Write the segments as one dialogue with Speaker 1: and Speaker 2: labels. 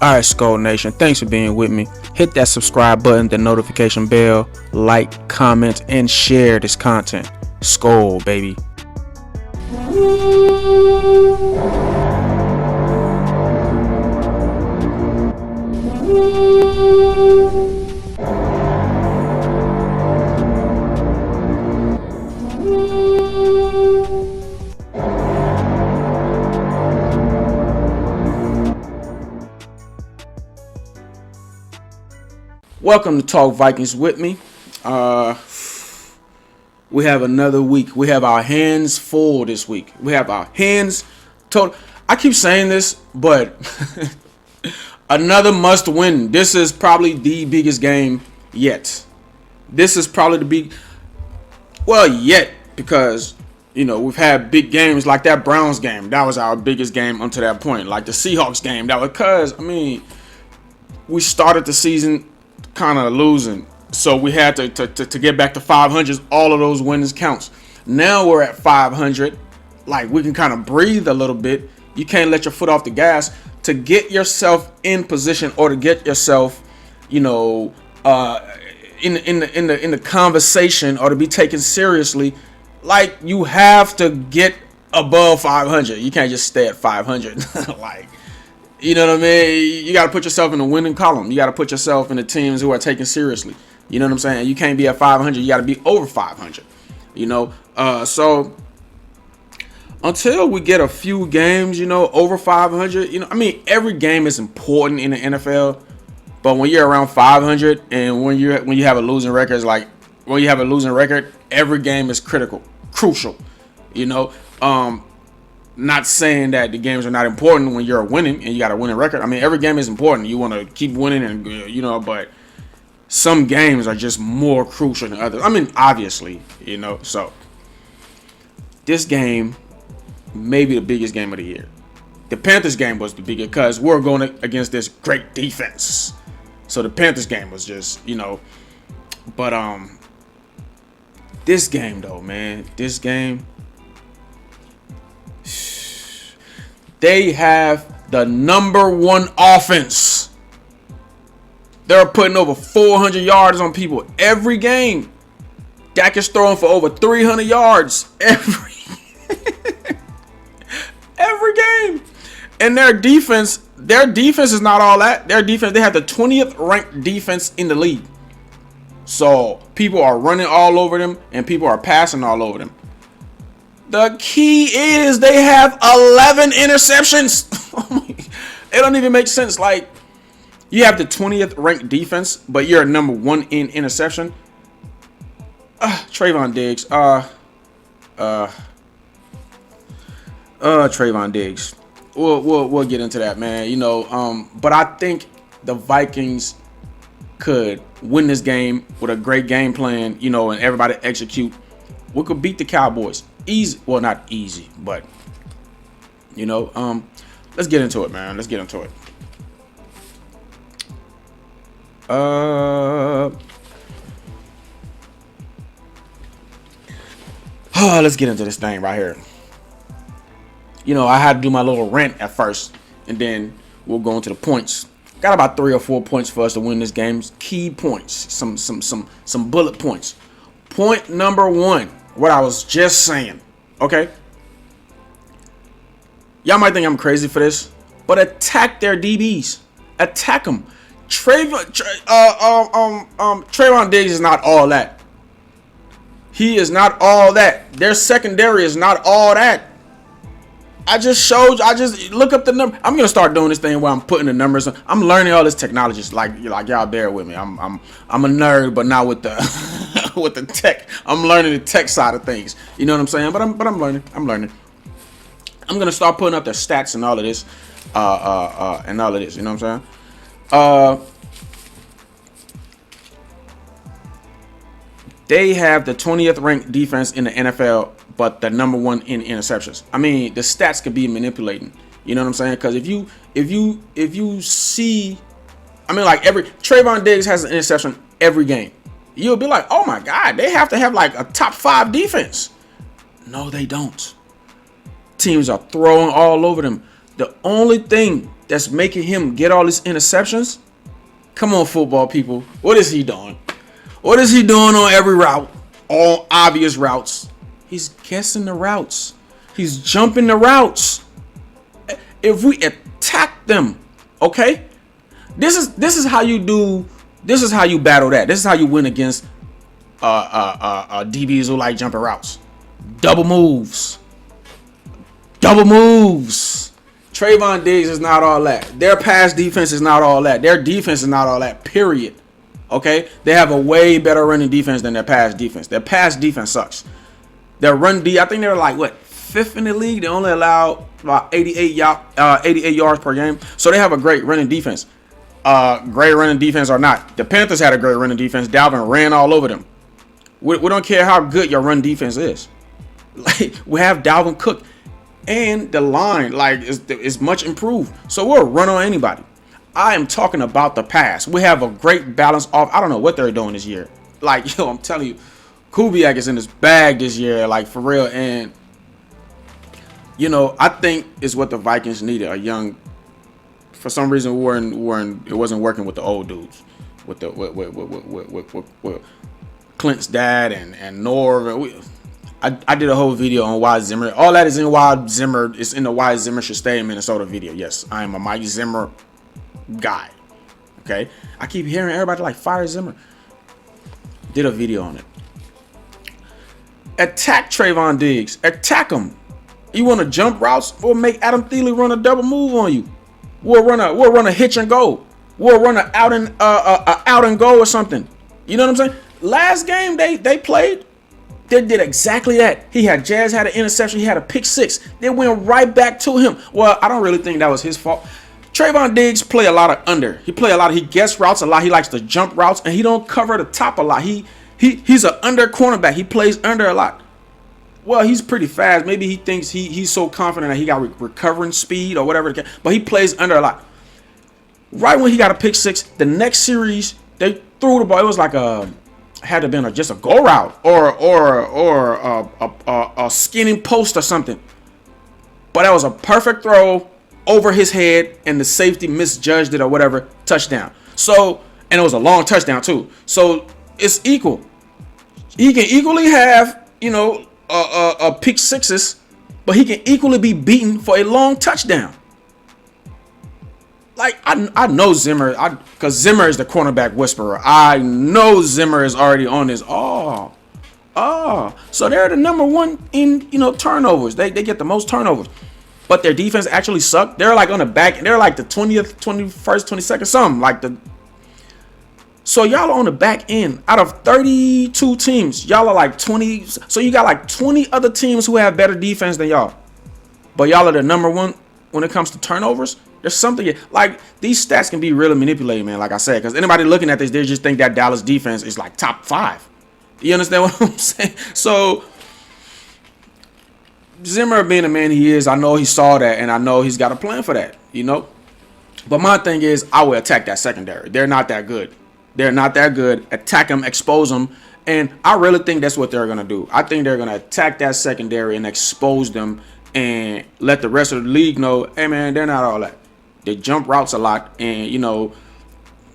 Speaker 1: Alright, Skull Nation, thanks for being with me. Hit that subscribe button, the notification bell, like, comment, and share this content. Skull, baby. Welcome to Talk Vikings with me. We have another week. We have our hands full this week. We have our hands total. I keep saying this, but another must win. This is probably the biggest game yet. This is probably the big, yet, because, we've had big games like that Browns game. That was our biggest game until that point. Like the Seahawks game. That was because, we started the season kind of losing, so we had to get back to 500. All of those wins counts. Now we're at 500, like we can kind of breathe a little bit. You can't let your foot off the gas to get yourself in position, or to get yourself, in the conversation, or to be taken seriously. Like, you have to get above 500. You can't just stay at 500. Like, you know what I mean? You got to put yourself in the winning column. You got to put yourself in the teams who are taken seriously. You know what I'm saying? You can't be at 500. You got to be over 500. So until we get a few games, over 500, every game is important in the NFL. But when you're around 500, and when you have a losing record, it's like when you have a losing record, every game is crucial. Not saying that the games are not important when you're winning and you got a winning record. Every game is important. You want to keep winning, and but some games are just more crucial than others. Obviously, so this game may be the biggest game of the year. The Panthers game was the biggest because we're going against this great defense. So the Panthers game was just, but this game though, man, they have the number one offense. They're putting over 400 yards on people every game. Dak is throwing for over 300 yards every game. And their defense is not all that. They have the 20th ranked defense in the league. So people are running all over them and people are passing all over them. The key is they have 11 interceptions. It don't even make sense. Like, you have the 20th ranked defense, but you're number one in interception. Trayvon Diggs. Trayvon Diggs. We'll get into that, man. But I think the Vikings could win this game with a great game plan, and everybody execute. We could beat the Cowboys. Easy. Well, not easy, but let's get into it, man. Let's get into it. Let's get into this thing right here. I had to do my little rant at first, and then we'll go into the points. Got about 3 or 4 points for us to win this game. Key points, some bullet points. Point number 1. What I was just saying, okay? Y'all might think I'm crazy for this, but attack their DBs. Attack them. Trayvon Diggs is not all that. He is not all that. Their secondary is not all that. I just look up the number. I'm gonna start doing this thing where I'm putting the numbers on. I'm learning all this technology. Like y'all bear with me. I'm a nerd, but not with the with the tech. I'm learning the tech side of things. You know what I'm saying? But I'm learning. I'm gonna start putting up their stats and all of this. And all of this. You know what I'm saying? They have the 20th ranked defense in the NFL, but the number one in interceptions. The stats could be manipulating. You know what I'm saying? Because if you see, Trayvon Diggs has an interception every game. You'll be like, oh my God, they have to have like a top 5 defense. No, they don't. Teams are throwing all over them. The only thing that's making him get all these interceptions. Come on, football people. What is he doing? What is he doing on every route? All obvious routes. He's guessing the routes. He's jumping the routes. If we attack them, okay? This is how you do. This is how you battle that. This is how you win against DBs who like jumping routes. Double moves. Double moves. Trayvon Diggs is not all that. Their pass defense is not all that. Their defense is not all that, period. Okay? They have a way better running defense than their pass defense. Their pass defense sucks. Their run D, I think they're like, what, 5th in the league? They only allow about 88 yards per game. So they have a great running defense. Great running defense or not. The Panthers had a great running defense. Dalvin ran all over them. We don't care how good your run defense is. Like, we have Dalvin Cook. And the line, like, is much improved. So we'll run on anybody. I am talking about the pass. We have a great balance off. I don't know what they're doing this year. Like, I'm telling you, Kubiak is in his bag this year, like, for real. And, I think it's what the Vikings needed. A young, for some reason, it wasn't working with the old dudes. With Clint's dad and Norv. I did a whole video on why Zimmer. All that is in why Zimmer. It's in the why Zimmer should stay in Minnesota video. Yes, I am a Mike Zimmer guy. Okay, I keep hearing everybody like fire Zimmer. Did a video on it. Attack Trayvon Diggs. Attack him. You want to jump routes? We'll make Adam Thielen run a double move on you. We'll run a hitch and go. We'll run a out and go or something. You know what I'm saying? Last game they played. They did exactly that. Jazz had an interception. He had a pick 6. They went right back to him. Well, I don't really think that was his fault. Trayvon Diggs play a lot of under. He guess routes a lot. He likes to jump routes, and he don't cover the top a lot. He's an under cornerback. He plays under a lot. Well, he's pretty fast. Maybe he thinks he's so confident that he got recovering speed or whatever. But he plays under a lot. Right when he got a pick 6, the next series, they threw the ball. It was like had to been just a go route or a skinning post or something. But that was a perfect throw over his head, and the safety misjudged it or whatever. Touchdown. So, and it was a long touchdown too. So it's equal. He can equally have a pick 6s, but he can equally be beaten for a long touchdown. Like, I know Zimmer, because Zimmer is the cornerback whisperer. I know Zimmer is already on this. So they're the number one in, turnovers. They get the most turnovers. But their defense actually sucked. They're like on the back. They're like the 20th, 21st, 22nd, something like the. So y'all are on the back end. Out of 32 teams, y'all are like 20. So you got like 20 other teams who have better defense than y'all. But y'all are the number one when it comes to turnovers. There's something like these stats can be really manipulated, man. Like I said, because anybody looking at this, they just think that Dallas defense is like top 5. You understand what I'm saying? So Zimmer being the man he is, I know he saw that, and I know he's got a plan for that. But my thing is, I will attack that secondary. They're not that good. They're not that good. Attack them, expose them, and I really think that's what they're gonna do. I think they're gonna attack that secondary and expose them, and let the rest of the league know, hey man, they're not all that. They jump routes a lot, and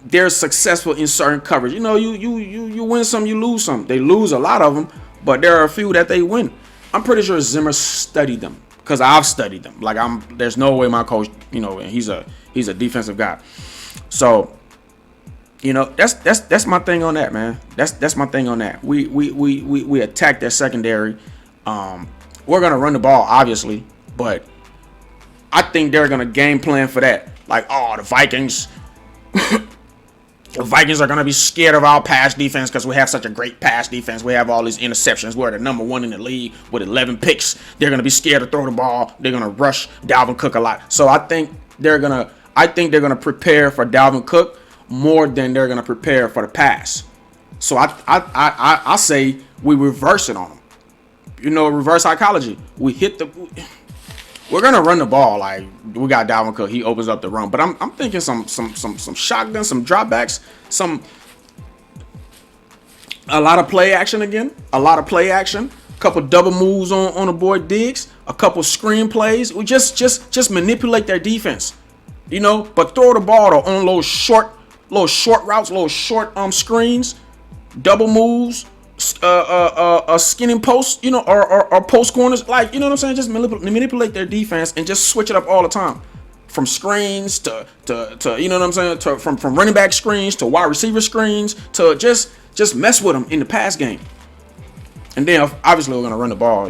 Speaker 1: they're successful in certain coverage. You win some, you lose some. They lose a lot of them, but there are a few that they win. I'm pretty sure Zimmer studied them, because I've studied them. Like there's no way my coach, and he's a defensive guy. So, that's my thing on that, man. That's my thing on that. We attack their secondary. We're gonna run the ball, obviously, but I think they're going to game plan for that. Like, the Vikings. The Vikings are going to be scared of our pass defense because we have such a great pass defense. We have all these interceptions. We're the number 1 in the league with 11 picks. They're going to be scared to throw the ball. They're going to rush Dalvin Cook a lot. So I think they're going to prepare for Dalvin Cook more than they're going to prepare for the pass. So I say we reverse it on them. Reverse psychology. We're gonna run the ball like we got Dalvin Cook. He opens up the run, but I'm thinking some shotguns, some dropbacks, a lot of play action again, a couple double moves on the boy Diggs, a couple screen plays. We just manipulate their defense. But throw the ball on little short routes, little short screens, double moves, skinning posts, or post corners, like, you know what I'm saying? Just manipulate their defense and just switch it up all the time. From screens to you know what I'm saying? From running back screens to wide receiver screens to just mess with them in the pass game. And then obviously we're gonna run the ball,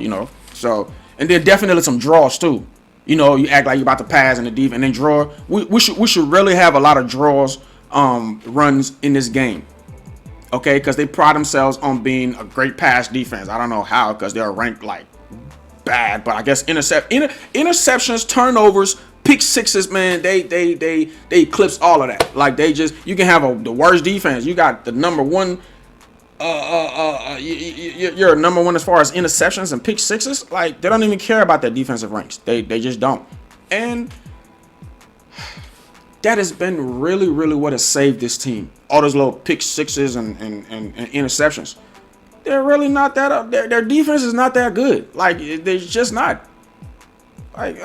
Speaker 1: So, and then definitely some draws too. You act like you're about to pass in the deep and then draw. We should really have a lot of draws, runs in this game. Okay, because they pride themselves on being a great pass defense. I don't know how, because they're ranked like bad, but I guess interceptions, turnovers, pick sixes, man, they eclipse all of that. Like, you can have the worst defense. You got the number one. You're number one as far as interceptions and pick sixes. Like, they don't even care about their defensive ranks. They just don't. And that has been really, really what has saved this team. All those little pick sixes and interceptions. They're really not that up. Their defense is not that good. Like, they're just not. Like,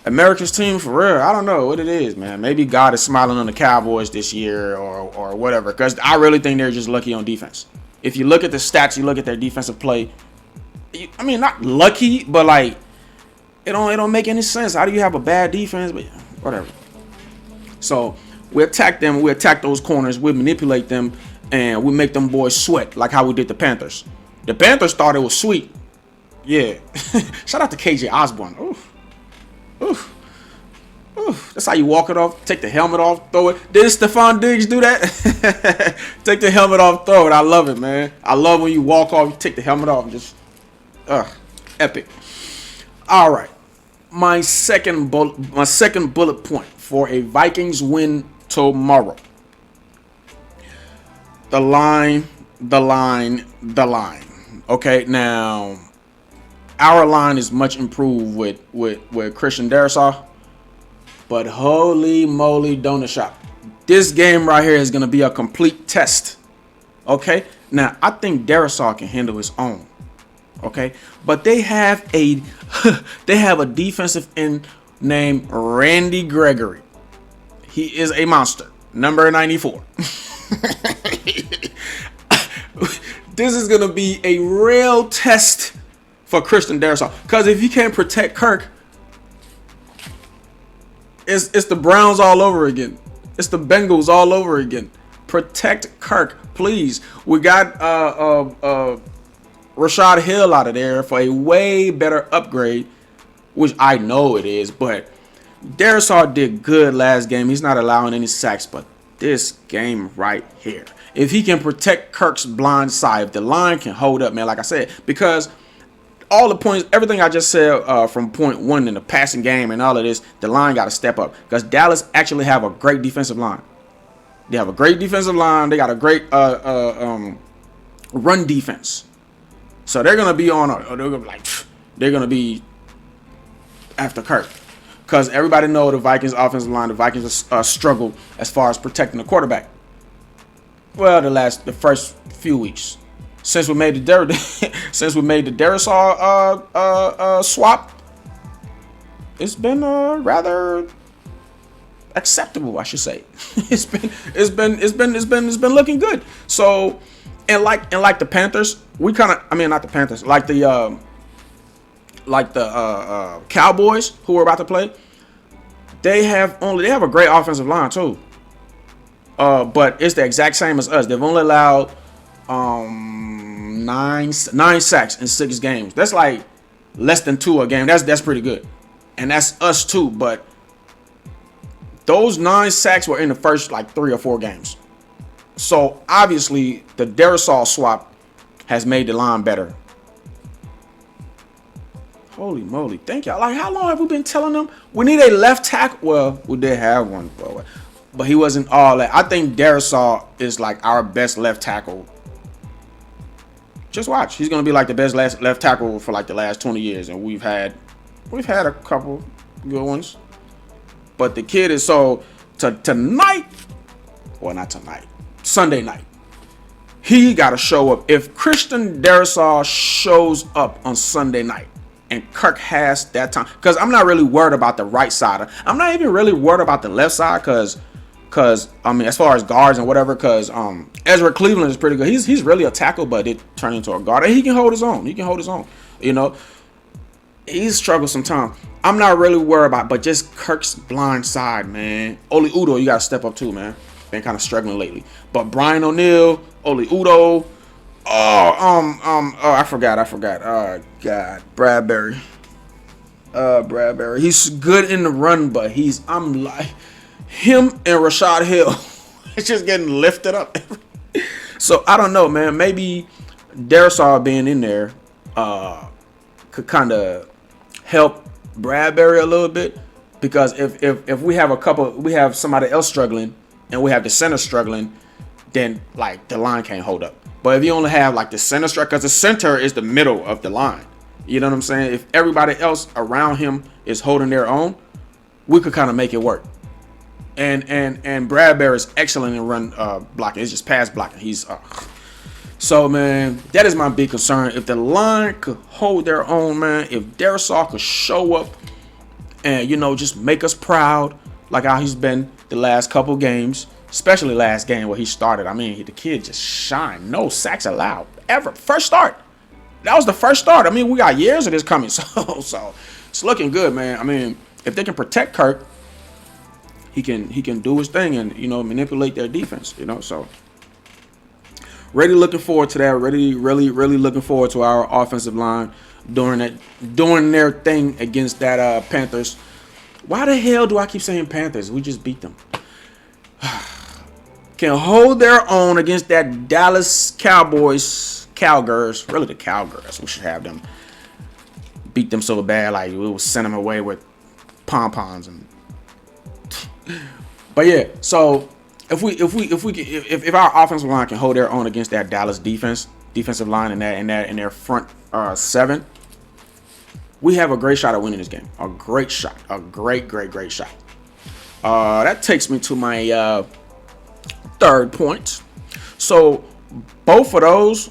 Speaker 1: America's team for real. I don't know what it is, man. Maybe God is smiling on the Cowboys this year or whatever. Because I really think they're just lucky on defense. If you look at the stats, you look at their defensive play. I mean, not lucky, but like, it don't make any sense. How do you have a bad defense? But whatever. So we attack them. We attack those corners. We manipulate them, and we make them boys sweat like how we did the Panthers. The Panthers thought it was sweet. Yeah. Shout out to KJ Osborne. Oof. Oof. Oof. That's how you walk it off. Take the helmet off, throw it. Did Stephon Diggs do that? Take the helmet off, throw it. I love it, man. I love when you walk off, you take the helmet off and just epic. All right. My second bullet point for a Vikings win tomorrow. The line. Okay, now our line is much improved with Christian Darrisaw, but holy moly donut shop. This game right here is going to be a complete test. Okay, now I think Darrisaw can handle his own. Okay, but they have a defensive end named Randy Gregory. He is a monster, number 94. This is going to be a real test for Christian Darrisaw, because if you can't protect Kirk, it's the Browns all over again. It's the Bengals all over again. Protect Kirk, please. We got Rashad Hill out of there for a way better upgrade, which I know it is, but Darrisaw did good last game. He's not allowing any sacks, but this game right here, if he can protect Kirk's blind side, if the line can hold up, man, like I said, because all the points, everything I just said from point one in the passing game and all of this, the line got to step up, because Dallas actually have a great defensive line. They have a great defensive line. They got a great run defense. So they're gonna be they're gonna be after Kirk, because everybody know the Vikings offensive line. The Vikings struggle as far as protecting the quarterback. Well, the first few weeks. Since we made the Darrisaw swap, it's been rather acceptable, I should say. It's been looking good. So, and like the Panthers, we kind of, I mean, not the Panthers, like the Cowboys who we're about to play. They have a great offensive line too. But it's the exact same as us. They've only allowed nine sacks in 6 games. That's like less than 2 a game. That's pretty good. And that's us too, but those 9 sacks were in the first like 3 or 4 games. So obviously the Darrisaw swap has made the line better. Holy moly. Thank y'all. Like, how long have we been telling them we need a left tackle? Well, we did have one, but he wasn't all that. I think Darrisaw is like our best left tackle. Just watch. He's going to be like the best left tackle for like the last 20 years. And we've had a couple good ones. But the kid is tonight. Well, not tonight. Sunday night. He got to show up. If Christian Darrisaw shows up on Sunday night, and Kirk has that time. Because I'm not really worried about the right side. I'm not even really worried about the left side because I mean, as far as guards and whatever, because Ezra Cleveland is pretty good. He's really a tackle, but it turned into a guard. And he can hold his own. You know, he's struggled sometimes. I'm not really worried about, but just Kirk's blind side, man. Oli Udo, you gotta step up too, man. Been kind of struggling lately. But Brian O'Neill, Oli Udo. I forgot. Oh God, Bradbury. Bradbury. He's good in the run, but I'm like him and Rashad Hill. It's just getting lifted up. So I don't know, man. Maybe Darrisaw being in there could kind of help Bradbury a little bit, because if we have somebody else struggling and we have the center struggling, then like the line can't hold up. But if you only have like the center strike, because the center is the middle of the line, you know what I'm saying? If everybody else around him is holding their own, we could kind of make it work. And Bradbury is excellent in run blocking. It's just pass blocking. He's so, man, that is my big concern. If the line could hold their own, man, if Darrisaw could show up and, you know, just make us proud like how he's been the last couple games, especially last game where he started. I mean, the kid just shined. No sacks allowed ever. First start. That was the first start. I mean, we got years of this coming. So it's looking good, man. I mean, if they can protect Kirk, he can do his thing and, you know, manipulate their defense, you know. So really looking forward to that. Really looking forward to our offensive line doing their thing against that Panthers. Why the hell do I keep saying Panthers? We just beat them. Can hold their own against that Dallas Cowgirls. Really the Cowgirls. We should have them beat them so bad, like we will send them away with pom-poms and. But yeah, so if our offensive line can hold their own against that Dallas defensive line and their front seven, we have a great shot at winning this game. A great shot. A great shot. That takes me to my third point. So both of those.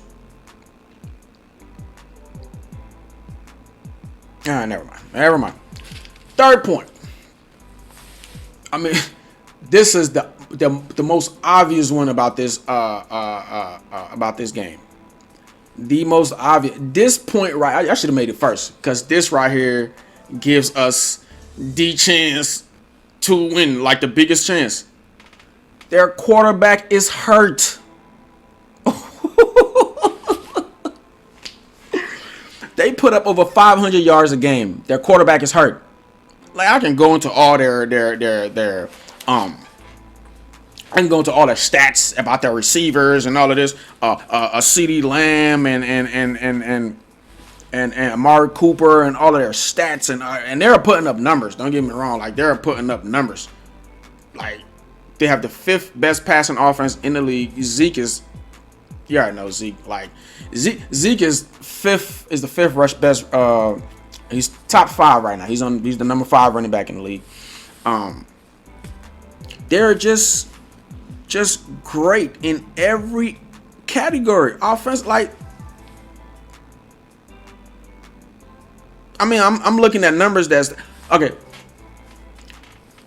Speaker 1: Never mind. Third point. I mean, this is the most obvious one about this game. The most obvious. This point right. I should have made it first, because this right here gives us the chance to win, like the biggest chance. Their quarterback is hurt. They put up over 500 yards a game. Their quarterback is hurt. Like, I can go into all their stats about their receivers and all of this. CeeDee Lamb and Amari Cooper and all of their stats and they're putting up numbers. Don't get me wrong. Like, they're putting up numbers. Like, they have the 5th best passing offense in the league. Zeke is, you already know Zeke. Like, Zeke is the fifth rush best. He's top 5 right now. He's the number 5 running back in the league. They're just great in every category. Offense, like, I mean, I'm looking at numbers that's okay.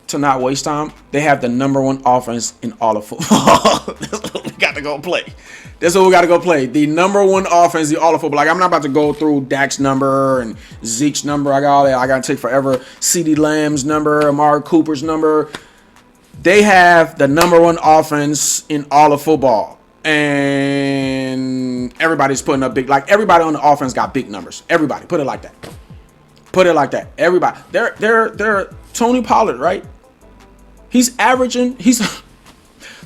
Speaker 1: To not waste time, they have the number 1 offense in all of football. That's what we got to go play. The number 1 offense in all of football. Like, I'm not about to go through Dak's number and Zeke's number. I got all that. I got to take forever. CeeDee Lamb's number, Amari Cooper's number. They have the number 1 offense in all of football. And everybody's putting up big. Like, everybody on the offense got big numbers. Everybody. Put it like that. Everybody. They're Tony Pollard, right?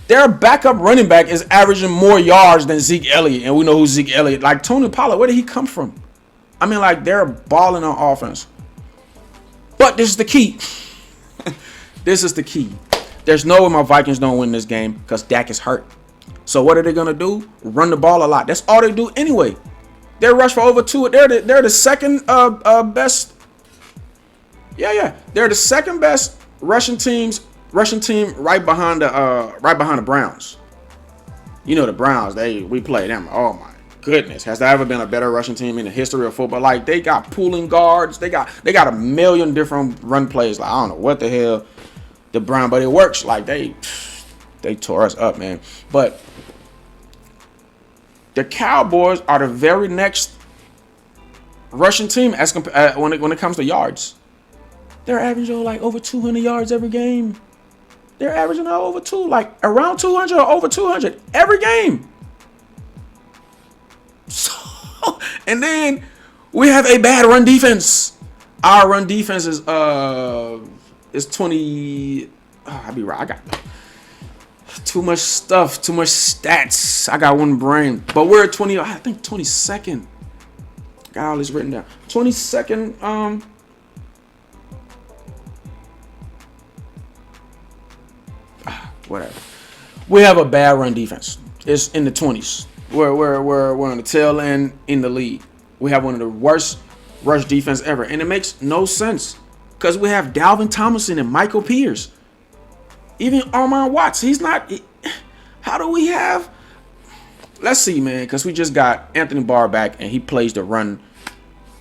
Speaker 1: Their backup running back is averaging more yards than Zeke Elliott, and we know who Zeke Elliott. Like, Tony Pollard, where did he come from? I mean, like, they're balling on offense. But this is the key. There's no way my Vikings don't win this game because Dak is hurt. So what are they gonna do? Run the ball a lot. That's all they do anyway. They rush for over 2. They're the second best. Yeah. They're the second best rushing team right behind the Browns. You know the Browns, we play them. Oh my goodness, has there ever been a better rushing team in the history of football? Like, they got pulling guards. They got a million different run plays. Like, I don't know what the hell the Brown, but it works. Like, they tore us up, man. But the Cowboys are the very next rushing team as when it comes to yards. They're averaging like over 200 yards every game. They're averaging over around 200 or over 200 every game. So, and then we have a bad run defense. Our run defense is 20. I'll be right. I got too much stuff, too much stats. I got one brain, but we're 20. I think 22nd. Got all this written down. 22nd. Whatever. We have a bad run defense. It's in the 20s. We're on the tail end in the league. We have one of the worst rush defense ever, and it makes no sense because we have Dalvin Tomlinson and Michael Pierce, even Armon Watts. He's not. How do we have? Let's see, man, because we just got Anthony Barr back, and he plays the run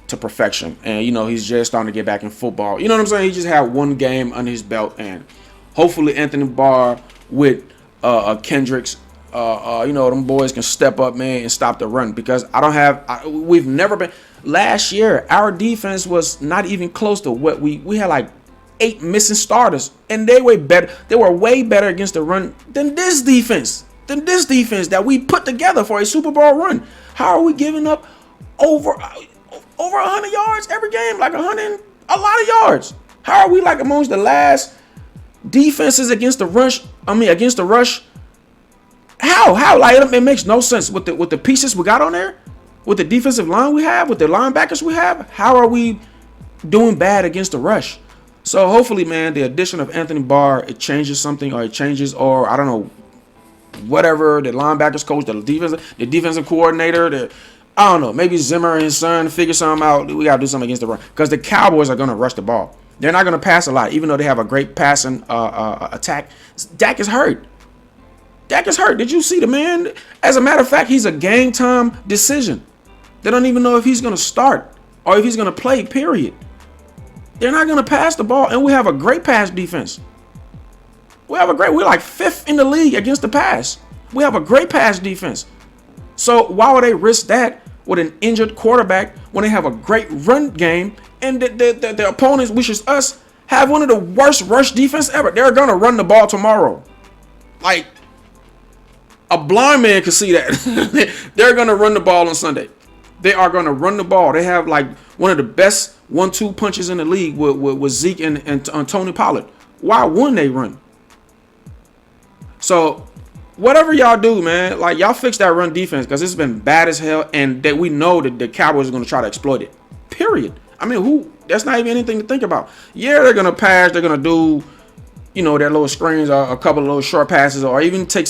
Speaker 1: to perfection, and he's just starting to get back in football. You know what I'm saying? He just had one game under his belt, and hopefully Anthony Barr with Kendricks. Them boys can step up, man, and stop the run because we've never been. Last year, our defense was not even close to what we had like 8 missing starters, and they were better. They were way better against the run than this defense. That we put together for a Super Bowl run. How are we giving up over 100 yards every game? Like a lot of yards. How are we like amongst the last defenses against the rush? Against the rush. How? Like, it makes no sense with the pieces we got on there, with the defensive line we have, with the linebackers we have. How are we doing bad against the rush? So hopefully, man, the addition of Anthony Barr, it changes something, or I don't know, whatever. The linebackers coach, the defensive coordinator, I don't know. Maybe Zimmer and his son figure something out. We gotta do something against the run because the Cowboys are gonna rush the ball. They're not gonna pass a lot, even though they have a great passing attack. Dak is hurt. Did you see the man? As a matter of fact, he's a game time decision. They don't even know if he's going to start or if he's going to play, period. They're not going to pass the ball, and we have a great pass defense. We're like 5th in the league against the pass. We have a great pass defense. So why would they risk that with an injured quarterback when they have a great run game and the opponents, which is us, have one of the worst rush defense ever? They're going to run the ball tomorrow. Like, a blind man can see that. They're going to run the ball on Sunday. They are going to run the ball. They have like one of the best 1-2 punches in the league with Zeke and Tony Pollard. Why wouldn't they run? So whatever y'all do, man, like, y'all fix that run defense because it's been bad as hell, and that we know that the Cowboys are going to try to exploit it. Period. That's not even anything to think about. Yeah, they're going to pass. They're going to do their little screens or a couple of little short passes, or even they're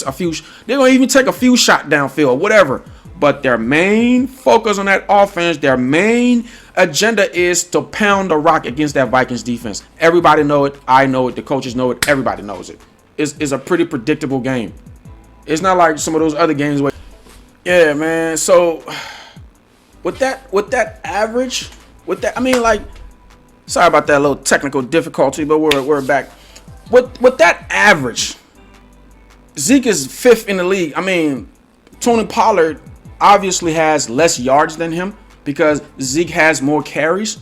Speaker 1: going to even take a few shot downfield, whatever. But their main focus on that offense, their main agenda is to pound the rock against that Vikings defense. Everybody know it. I know it. The coaches know it. Everybody knows it. It's a pretty predictable game. It's not like some of those other games where, yeah, man. So with that average, sorry about that little technical difficulty, but we're back. With that average, Zeke is 5th in the league. Tony Pollard obviously has less yards than him because Zeke has more carries,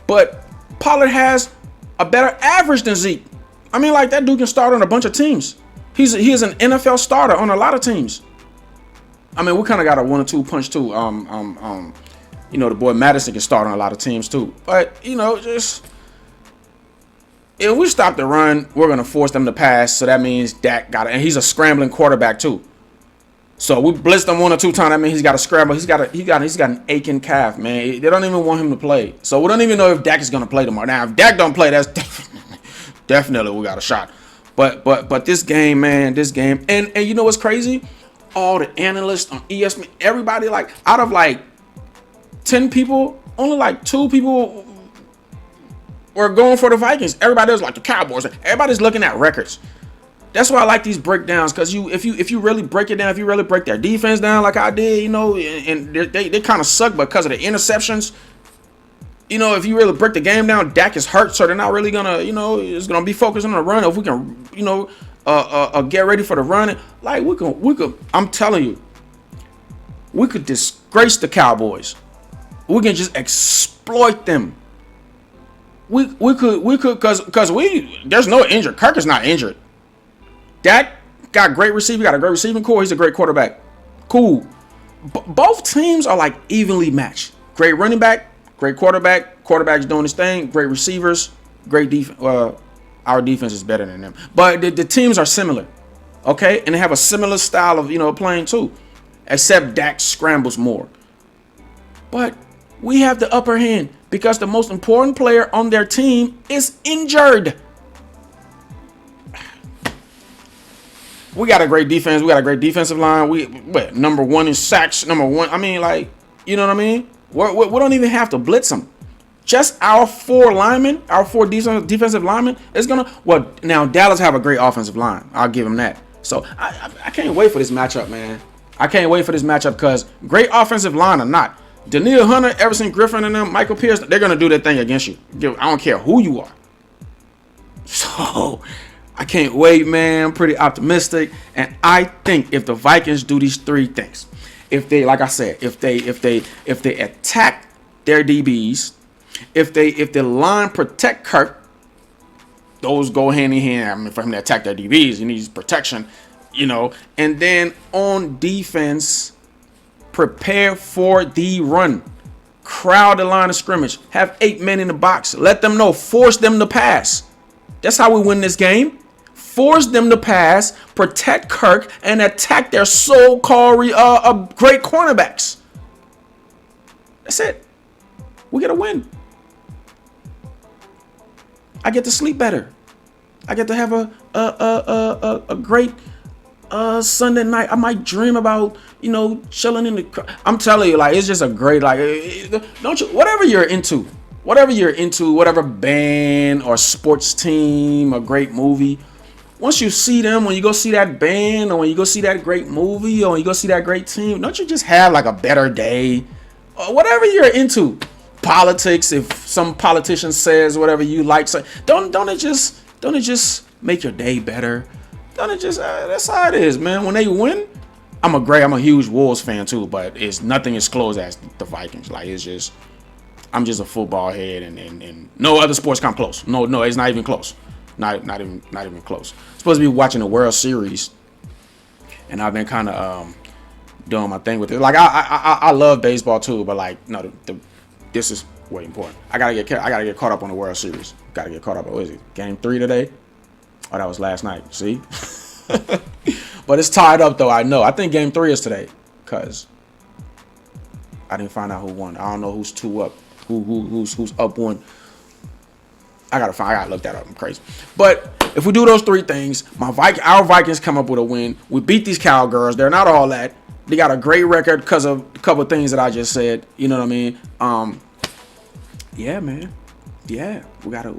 Speaker 1: but Pollard has a better average than Zeke. That dude can start on a bunch of teams. He is an NFL starter on a lot of teams. We kind of got a 1-2 punch too. The boy Madison can start on a lot of teams too. But just, if we stop the run, we're gonna force them to pass. So that means Dak got it, and he's a scrambling quarterback too. So we blitzed him 1 or 2 times. That means he's got to scramble. He's got an aching calf, man. They don't even want him to play. So we don't even know if Dak is gonna play tomorrow. Now, if Dak don't play, that's definitely we got a shot. But this game, man, and you know what's crazy? All the analysts on ESPN, everybody, like, out of like 10 people, only like 2 people were going for the Vikings. Everybody was like the Cowboys. Everybody's looking at records. That's why I like these breakdowns, because if you really break it down, if you really break their defense down like I did, you know, and they kind of suck because of the interceptions. You know, if you really break the game down, Dak is hurt, so they're not really gonna, you know, it's gonna be focused on the run. If we can, you know, get ready for the run, like we could. I'm telling you, we could disgrace the Cowboys. We can just exploit them. We could because there's no injured. Kirk is not injured. Dak got great receiver, got a great receiving core. He's a great quarterback. Cool. Both teams are like evenly matched. Great running back, great quarterback. Quarterback's doing his thing. Great receivers, great defense. Our defense is better than them, but the teams are similar. Okay, and they have a similar style of, you know, playing too, except Dak scrambles more. But we have the upper hand because the most important player on their team is injured. We got a great defense. We got a great defensive line. We number one in sacks. Number one. I mean, like, you know what I mean? We don't even have to blitz them. Just our four linemen, our four defensive linemen is gonna. Well, now Dallas have a great offensive line. I'll give them that. So I can't wait for this matchup, man. I can't wait for this matchup because great offensive line or not, Danielle Hunter, Everson Griffin, and them, Michael Pierce, they're gonna do their thing against you. I don't care who you are. So I can't wait, man. I'm pretty optimistic, and I think if the Vikings do these three things, if they, like I said, if they attack their DBs, if the line protect Kirk, those go hand in hand. I mean, for him to attack their DBs, he needs protection, you know. And then on defense, prepare for the run, crowd the line of scrimmage, have 8 men in the box, let them know, force them to pass. That's how we win this game. Force them to pass, protect Kirk, and attack their so-called great cornerbacks. That's it. We get a win. I get to sleep better. I get to have a great Sunday night. I might dream about, you know, chilling in the. I'm telling you, like, it's just a great, like, don't you? Whatever you're into, whatever band or sports team, a great movie. Once you see them, when you go see that band, or when you go see that great movie, or when you go see that great team, don't you just have like a better day? Or whatever you're into. Politics, if some politician says whatever you like, so don't it just make your day better? Don't it just that's how it is, man. When they win, I'm a huge Wolves fan too, but it's nothing as close as the Vikings. Like, it's just, I'm just a football head, and no other sports come close. No, it's not even close. Not even close. I'm supposed to be watching the World Series, and I've been kind of doing my thing with it. Like, I love baseball too, but like, no, this is way important. I gotta get caught up on the World Series. Gotta get caught up. What is it? Game 3 today? Oh, that was last night. See, but it's tied up though. I know. I think Game 3 is today, cause I didn't find out who won. I don't know who's 2 up. Who's up 1. I gotta look that up. I'm crazy. But if we do those 3 things, our Vikings come up with a win. We beat these Cowgirls. They're not all that. They got a great record because of a couple of things that I just said. You know what I mean? Yeah, man. Yeah, we gotta.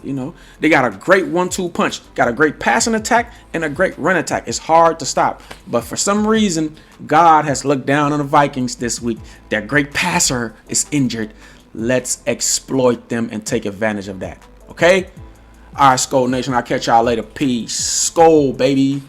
Speaker 1: You know, they got a great 1-2 punch. Got a great passing attack and a great run attack. It's hard to stop. But for some reason, God has looked down on the Vikings this week. Their great passer is injured. Let's exploit them and take advantage of that. Okay? All right, Skol Nation. I'll catch y'all later. Peace. Skol, baby.